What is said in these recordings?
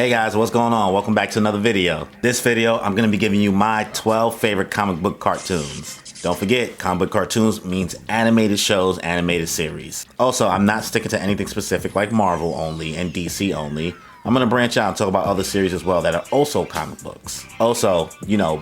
Hey guys, what's going on? Welcome back to another video. This video, I'm going to be giving you my 12 favorite comic book cartoons. Don't forget, comic book cartoons means animated shows, animated series. Also, I'm not sticking to anything specific like Marvel only and DC only. I'm going to branch out and talk about other series as well that are also comic books. Also,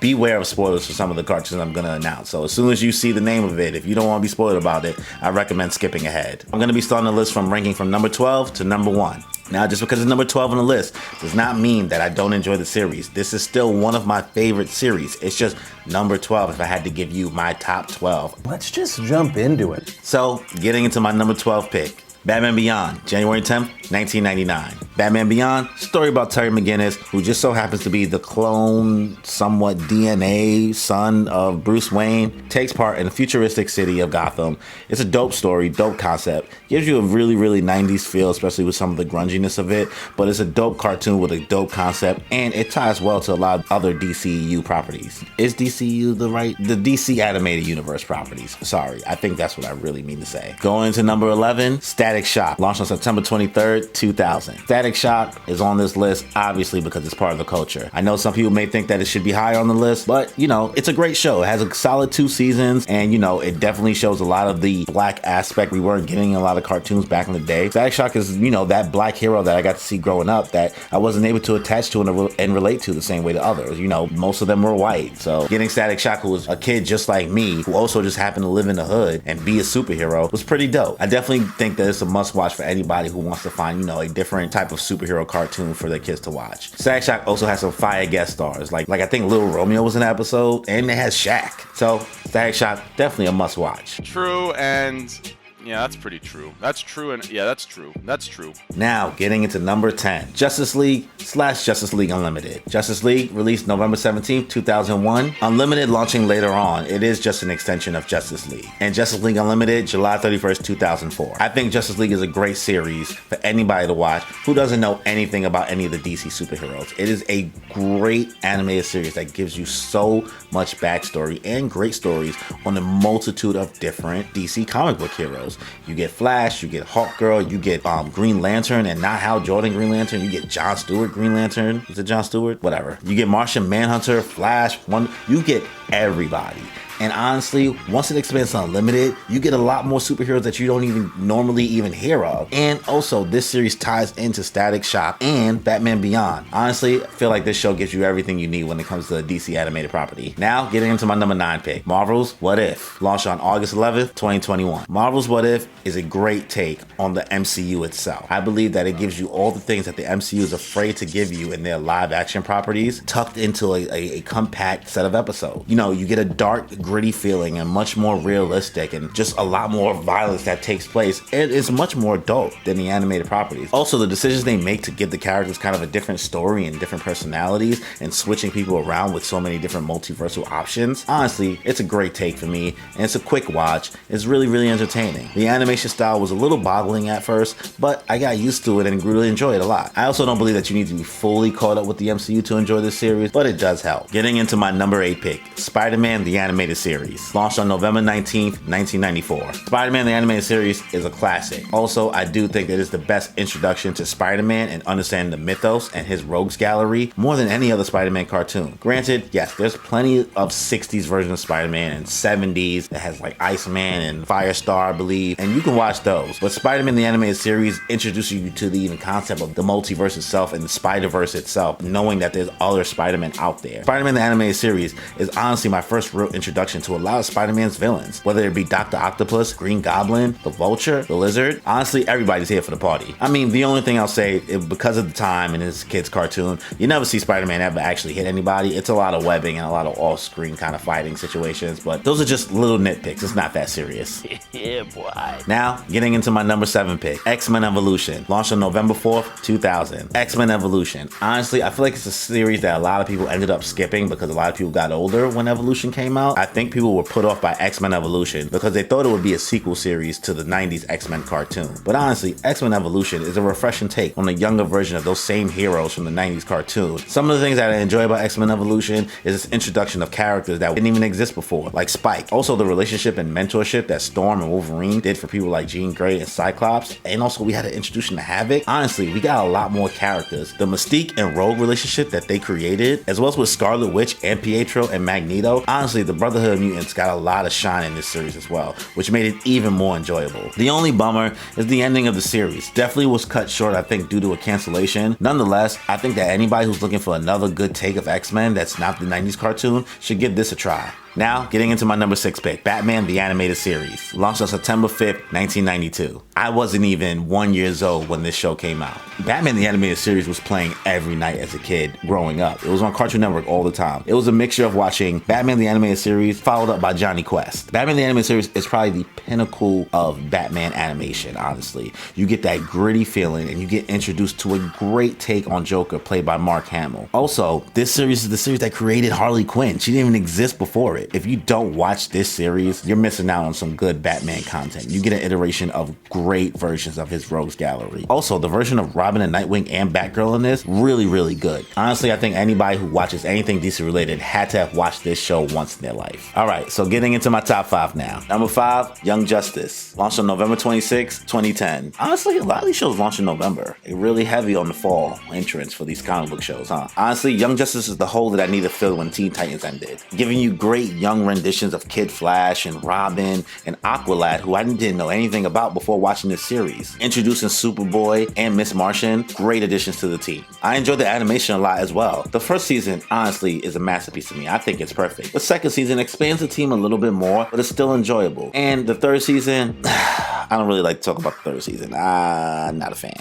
beware of spoilers for some of the cartoons I'm going to announce. So as soon as you see the name of it, if you don't want to be spoiled about it, I recommend skipping ahead. I'm going to be starting the list from ranking from number 12 to number 1. Now, just because it's number 12 on the list does not mean that I don't enjoy the series. This is still one of my favorite series. It's just number 12 if I had to give you my top 12. Let's just jump into it. So, getting into my number 12 pick. Batman Beyond, January 10th, 1999. Batman Beyond, story about Terry McGinnis, who just so happens to be the clone, somewhat DNA son of Bruce Wayne, takes part in the futuristic city of Gotham. It's a dope story, dope concept. Gives you a really, really 90s feel, especially with some of the grunginess of it, but it's a dope cartoon with a dope concept, and it ties well to a lot of other DCU properties. Is DCU the DC animated universe properties? Sorry, I think that's what I really mean to say. Going into number 11, Static Shock, launched on September 23rd, 2000. Static Shock is on this list, obviously, because it's part of the culture. I know some people may think that it should be higher on the list, but, it's a great show. It has a solid 2 seasons, and, it definitely shows a lot of the black aspect we weren't getting in a lot of cartoons back in the day. Static Shock is, that black hero that I got to see growing up that I wasn't able to attach to and relate to the same way to others. Most of them were white. So getting Static Shock, who was a kid just like me, who also just happened to live in the hood and be a superhero, was pretty dope. I definitely think that it's a must-watch for anybody who wants to find, a different type of superhero cartoon for their kids to watch. Static Shock also has some fire guest stars, like I think Little Romeo was in an episode, and it has Shaq. So Static Shock, definitely a must-watch. True, and yeah, that's pretty true. That's true, and yeah, that's true. That's true. Now, getting into number 10, Justice League / Justice League Unlimited. Justice League released November 17th, 2001. Unlimited launching later on. It is just an extension of Justice League. And Justice League Unlimited, July 31st, 2004. I think Justice League is a great series for anybody to watch who doesn't know anything about any of the DC superheroes. It is a great animated series that gives you so much backstory and great stories on a multitude of different DC comic book heroes. You get Flash, you get Hawkgirl, you get Green Lantern, and not Hal Jordan Green Lantern. You get John Stewart Green Lantern. Is it John Stewart? Whatever. You get Martian Manhunter, Flash, you get everybody. And honestly, once it expands to Unlimited, you get a lot more superheroes that you don't even normally hear of. And also, this series ties into Static Shock and Batman Beyond. Honestly, I feel like this show gives you everything you need when it comes to the DC animated property. Now, getting into my number 9 pick, Marvel's What If, launched on August 11th, 2021. Marvel's What If is a great take on the MCU itself. I believe that it gives you all the things that the MCU is afraid to give you in their live action properties, tucked into a compact set of episodes. You get a dark, gritty feeling and much more realistic and just a lot more violence that takes place. It is much more adult than the animated properties. Also, the decisions they make to give the characters kind of a different story and different personalities and switching people around with so many different multiversal options. Honestly, it's a great take for me, and it's a quick watch. It's really, really entertaining. The animation style was a little boggling at first, but I got used to it and really enjoy it a lot. I also don't believe that you need to be fully caught up with the MCU to enjoy this series, but it does help. Getting into my number 8 pick, Spider-Man the Animated Series, launched on November 19th, 1994. Spider-Man the Animated Series is a classic. Also, I do think that it's the best introduction to Spider-Man and understanding the mythos and his rogues gallery more than any other Spider-Man cartoon. Granted, yes, there's plenty of 60s versions of Spider-Man and 70s that has like Iceman and Firestar, I believe, and you can watch those. But Spider-Man the Animated Series introduces you to the even concept of the multiverse itself and the Spider-Verse itself, knowing that there's other Spider-Man out there. Spider-Man the Animated Series is honestly my first real introduction to a lot of Spider-Man's villains, whether it be Dr. Octopus, Green Goblin, the Vulture, the Lizard. Honestly, everybody's here for the party. I mean, the only thing I'll say is because of the time in this kid's cartoon, you never see Spider-Man ever actually hit anybody. It's a lot of webbing and a lot of off-screen kind of fighting situations, but those are just little nitpicks. It's not that serious. Yeah, boy. Now, getting into my number 7 pick, X-Men Evolution, launched on November 4th, 2000. X-Men Evolution. Honestly, I feel like it's a series that a lot of people ended up skipping because a lot of people got older when Evolution came out. I think people were put off by X-Men Evolution because they thought it would be a sequel series to the 90s X-Men cartoon. But honestly, X-Men Evolution is a refreshing take on a younger version of those same heroes from the 90s cartoon. Some of the things that I enjoy about X-Men Evolution is this introduction of characters that didn't even exist before, like Spike. Also the relationship and mentorship that Storm and Wolverine did for people like Jean Grey and Cyclops. And also we had an introduction to Havoc. Honestly, we got a lot more characters. The Mystique and Rogue relationship that they created, as well as with Scarlet Witch and Pietro and Magneto. Honestly, the Brotherhood of Mutants got a lot of shine in this series as well, which made it even more enjoyable. The only bummer is the ending of the series. Definitely was cut short, I think, due to a cancellation. Nonetheless, I think that anybody who's looking for another good take of X-Men that's not the 90s cartoon should give this a try. Now, getting into my number 6 pick, Batman the Animated Series. Launched on September 5th, 1992. I wasn't even 1 year old when this show came out. Batman the Animated Series was playing every night as a kid growing up. It was on Cartoon Network all the time. It was a mixture of watching Batman the Animated Series followed up by Johnny Quest. Batman the Animated Series is probably the pinnacle of Batman animation, honestly. You get that gritty feeling and you get introduced to a great take on Joker played by Mark Hamill. Also, this series is the series that created Harley Quinn. She didn't even exist before it. If you don't watch this series, you're missing out on some good Batman content. You get an iteration of great versions of his rogues gallery. Also, the version of Robin and Nightwing and Batgirl in this, really, really good. Honestly, I think anybody who watches anything DC related had to have watched this show once in their life. Alright, so getting into my top 5 now. Number 5, Young Justice. Launched on November 26, 2010. Honestly, a lot of these shows launch in November. They're really heavy on the fall entrance for these comic book shows, huh? Honestly, Young Justice is the hole that I need to fill when Teen Titans ended. Giving you great young renditions of Kid Flash and Robin and Aqualad, who I didn't know anything about before watching this series. Introducing Superboy and Miss Martian, great additions to the team. I enjoyed the animation a lot as well. The first season, honestly, is a masterpiece to me. I think it's perfect. The second season expands the team a little bit more, but it's still enjoyable. And the third season, I don't really like to talk about the third season. I'm not a fan.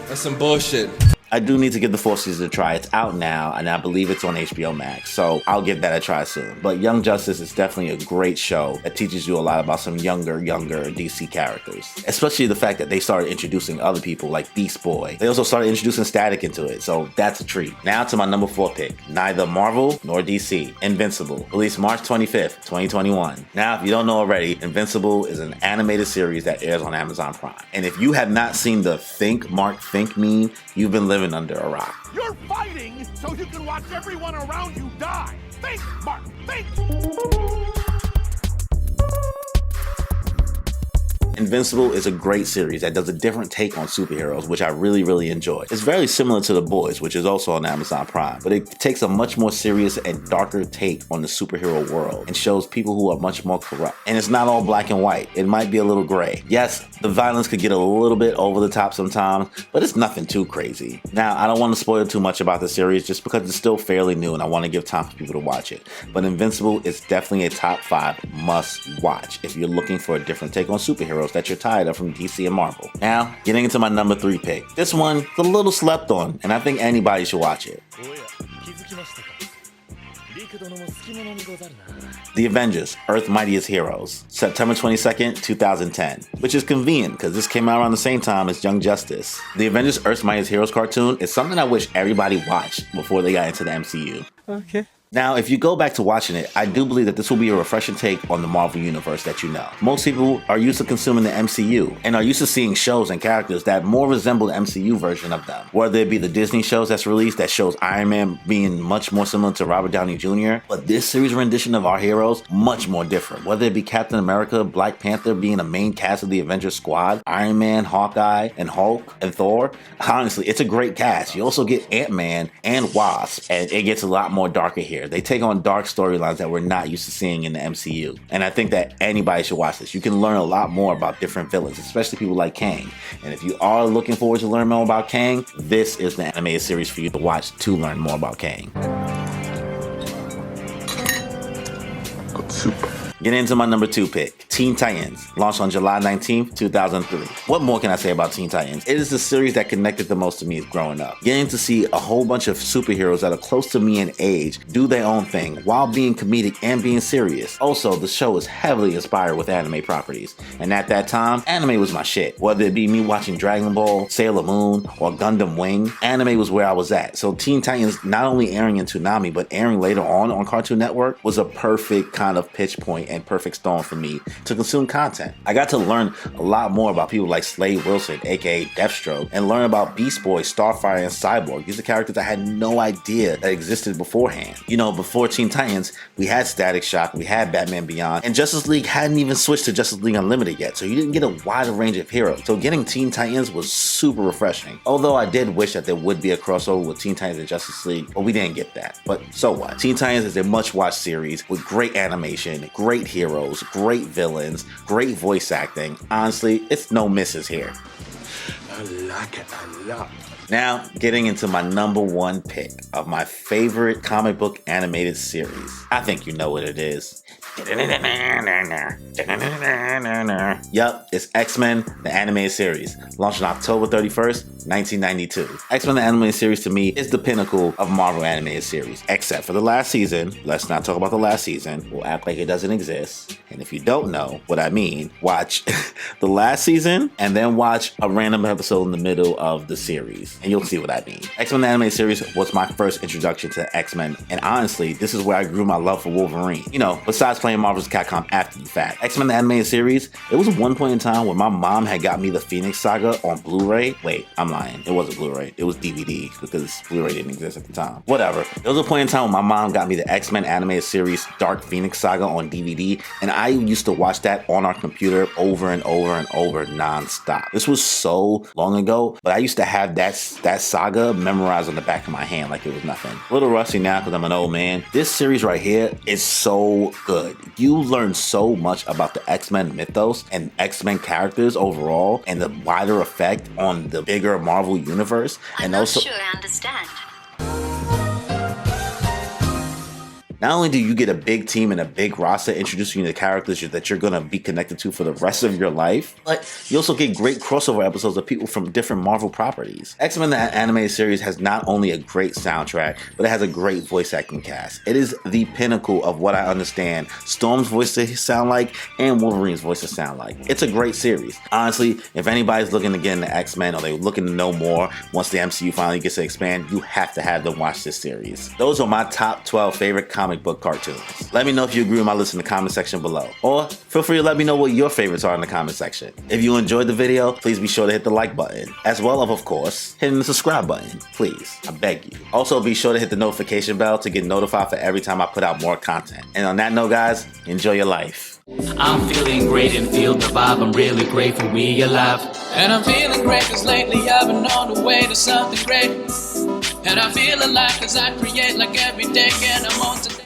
That's some bullshit. I do need to give the fourth season a try. It's out now, and I believe it's on HBO Max, so I'll give that a try soon. But Young Justice is definitely a great show that teaches you a lot about some younger DC characters. Especially the fact that they started introducing other people like Beast Boy. They also started introducing Static into it, so that's a treat. Now to my number 4 pick. Neither Marvel nor DC. Invincible. Released March 25th, 2021. Now, if you don't know already, Invincible is an animated series that airs on Amazon Prime. And if you have not seen the Think Mark Think meme, you've been living under a rock. You're fighting so you can watch everyone around you die. Think, Mark, think! Invincible is a great series that does a different take on superheroes, which I really, really enjoy. It's very similar to The Boys, which is also on Amazon Prime, but it takes a much more serious and darker take on the superhero world and shows people who are much more corrupt. And it's not all black and white. It might be a little gray. Yes, the violence could get a little bit over the top sometimes, but it's nothing too crazy. Now, I don't want to spoil too much about the series just because it's still fairly new and I want to give time for people to watch it. But Invincible is definitely a top 5 must watch if you're looking for a different take on superheroes that you're tired of from DC and Marvel. Now, getting into my number 3 pick. This one is a little slept on, and I think anybody should watch it. The Avengers, Earth's Mightiest Heroes, September 22nd, 2010, which is convenient because this came out around the same time as Young Justice. The Avengers, Earth's Mightiest Heroes cartoon is something I wish everybody watched before they got into the MCU. Okay. Now, if you go back to watching it, I do believe that this will be a refreshing take on the Marvel Universe that you know. Most people are used to consuming the MCU and are used to seeing shows and characters that more resemble the MCU version of them. Whether it be the Disney shows that's released that shows Iron Man being much more similar to Robert Downey Jr., but this series rendition of our heroes, much more different. Whether it be Captain America, Black Panther being a main cast of the Avengers squad, Iron Man, Hawkeye, and Hulk, and Thor. Honestly, it's a great cast. You also get Ant-Man and Wasp, and it gets a lot more darker here. They take on dark storylines that we're not used to seeing in the MCU. And I think that anybody should watch this. You can learn a lot more about different villains, especially people like Kang. And if you are looking forward to learn more about Kang, this is the animated series for you to watch to learn more about Kang. Get into my number 2 pick. Teen Titans, launched on July 19th, 2003. What more can I say about Teen Titans? It is the series that connected the most to me growing up. Getting to see a whole bunch of superheroes that are close to me in age do their own thing while being comedic and being serious. Also, the show is heavily inspired with anime properties, and at that time, anime was my shit. Whether it be me watching Dragon Ball, Sailor Moon, or Gundam Wing, anime was where I was at. So Teen Titans not only airing in Toonami, but airing later on Cartoon Network was a perfect kind of pitch point and perfect storm for me to consume content. I got to learn a lot more about people like Slade Wilson, aka Deathstroke, and learn about Beast Boy, Starfire, and Cyborg. These are characters I had no idea that existed beforehand. You know, before Teen Titans, we had Static Shock, we had Batman Beyond, and Justice League hadn't even switched to Justice League Unlimited yet, so you didn't get a wider range of heroes. So getting Teen Titans was super refreshing. Although I did wish that there would be a crossover with Teen Titans and Justice League, but we didn't get that. But so what? Teen Titans is a much-watched series with great animation, great heroes, great villains, great voice acting. Honestly, it's no misses here. I like it a lot. Now, getting into my number one pick of my favorite comic book animated series. I think you know what it is. Yup, it's X-Men, the animated series, launched on October 31st, 1992. X-Men, the animated series, to me, is the pinnacle of Marvel animated series, except for the last season. Let's not talk about the last season. We'll act like it doesn't exist. And if you don't know what I mean, watch the last season and then watch a random episode in the middle of the series, and you'll see what I mean. X-Men, the animated series was my first introduction to X-Men, and honestly, this is where I grew my love for Wolverine. You know, besides playing Marvel's Capcom after the fact. X-Men the animated series, it was one point in time where my mom had got me the Phoenix Saga on Blu-ray. Wait, I'm lying. It wasn't Blu-ray. It was DVD because Blu-ray didn't exist at the time. Whatever. There was a point in time when my mom got me the X-Men animated series Dark Phoenix Saga on DVD, and I used to watch that on our computer over and over and over non-stop. This was so long ago, but I used to have that saga memorized on the back of my hand like it was nothing. A little rusty now because I'm an old man. This series right here is so good. You learn so much about the X-Men mythos and X-Men characters overall and the wider effect on the bigger Marvel universe. I'm and not also, sure I understand. not only do you get a big team and a big roster introducing you to characters that you're going to be connected to for the rest of your life, but you also get great crossover episodes of people from different Marvel properties. X-Men the animated series has not only a great soundtrack, but it has a great voice acting cast. It is the pinnacle of what I understand Storm's voice to sound like and Wolverine's voice to sound like. It's a great series. Honestly, if anybody's looking to get into X-Men or they're looking to know more once the MCU finally gets to expand, you have to have them watch this series. Those are my top 12 favorite comic book cartoons. Let me know if you agree with my list in the comment section below. Or feel free to let me know what your favorites are in the comment section. If you enjoyed the video, please be sure to hit the like button, as well as, of course, hitting the subscribe button. Please, I beg you. Also, be sure to hit the notification bell to get notified for every time I put out more content. And on that note, guys, enjoy your life. I'm feeling great and feel the vibe. I'm really grateful we alive. And I'm feeling great cause lately I've been on the way to something great. And I feel alive cause I create like every day and I'm on to